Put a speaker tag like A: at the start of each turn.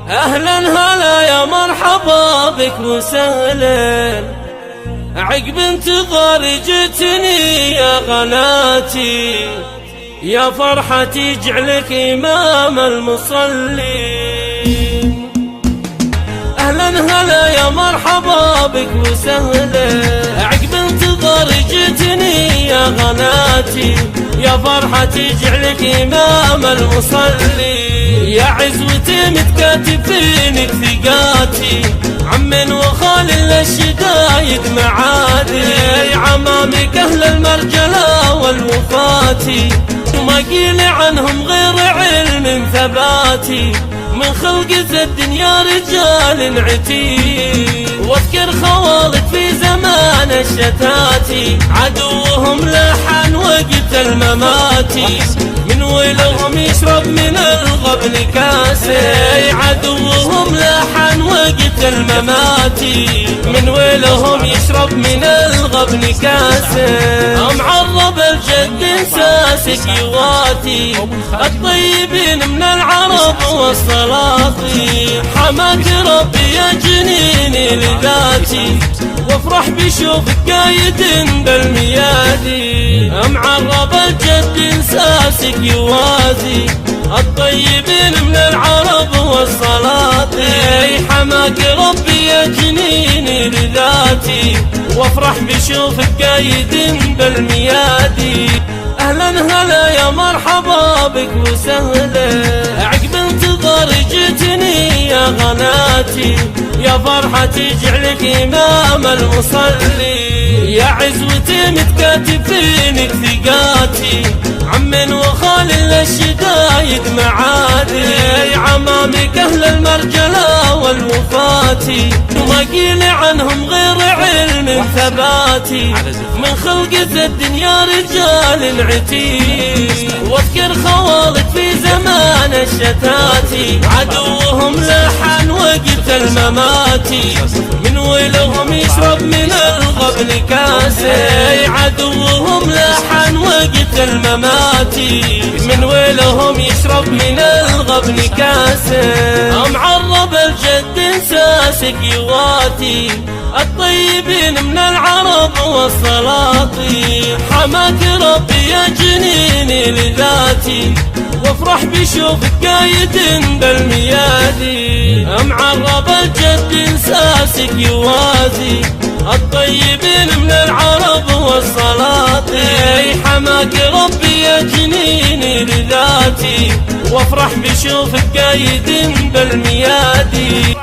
A: أهلا هلا يا مرحبا بك وسهلا، عقب انتظار جتني يا غناتي، يا فرحتي جعلك إمام المصلين. أهلا هلا يا مرحبا بك وسهلا، عقب انتظار جتني يا غناتي، يا فرحتي جعلك إمام المصلين. يا عزوتي متكاتفينك ثقاتي، عم وخال للشدايد معادي، عمامك أهل المرجلة والوفاتي، وما قيل عنهم غير علم ثباتي، من خلق الدنيا رجال عتيد. واذكر خوالد في زمان الشتاتي، عدوهم لحن وقت المماتي، من ولهم يشرب من الغبن كاسي، عدوهم لحن وقت المماتي، من ولهم يشرب من الغبن كاسي. معرب الجد ساسك يواتي، الطيبين من العرب والسلاطين، حماك ربي يا جنيني لذاتي، وافرح بشوفك قايد بالميادي. معرب الجد ساسك يوازي، الطيبين من العرب والسلاطين، حماك ربي يا جنيني لذاتي، وافرح بشوفك قايد بالميادي. أهلا هلا يا مرحبا بك وسهلا، عقب انتظار جتني يا غناتي، يا فرحتي جعلك إمام المصلين. يا عزوتي متكاتفينك ثقاتي، عم وخال للشدايد معادي، عمامك أهل المرجلة والوفاتي، وما قيل عنهم غير علم ثباتي، من خلق الدنيا رجال عتيد. واذكر خوالد في زمان الشتاتي، عدوهم لحن وقت المماتي، من ولهم يشرب من الغبن كاسي، عدوهم لحن وقت المماتي، من ولهم يشرب من الغبن كاسي. معرب الجد ساسك يواتي، الطيبين من العرب والسلاطين، حماك ربي يا جنيني لذاتي، وافرح بشوفك قايد بالميادي. معرب الجد ساسك يوازي، الطيبين من العرب والسلاطين، حماك ربي يا جنيني لذاتي، وافرح بشوفك قايد بالميادي.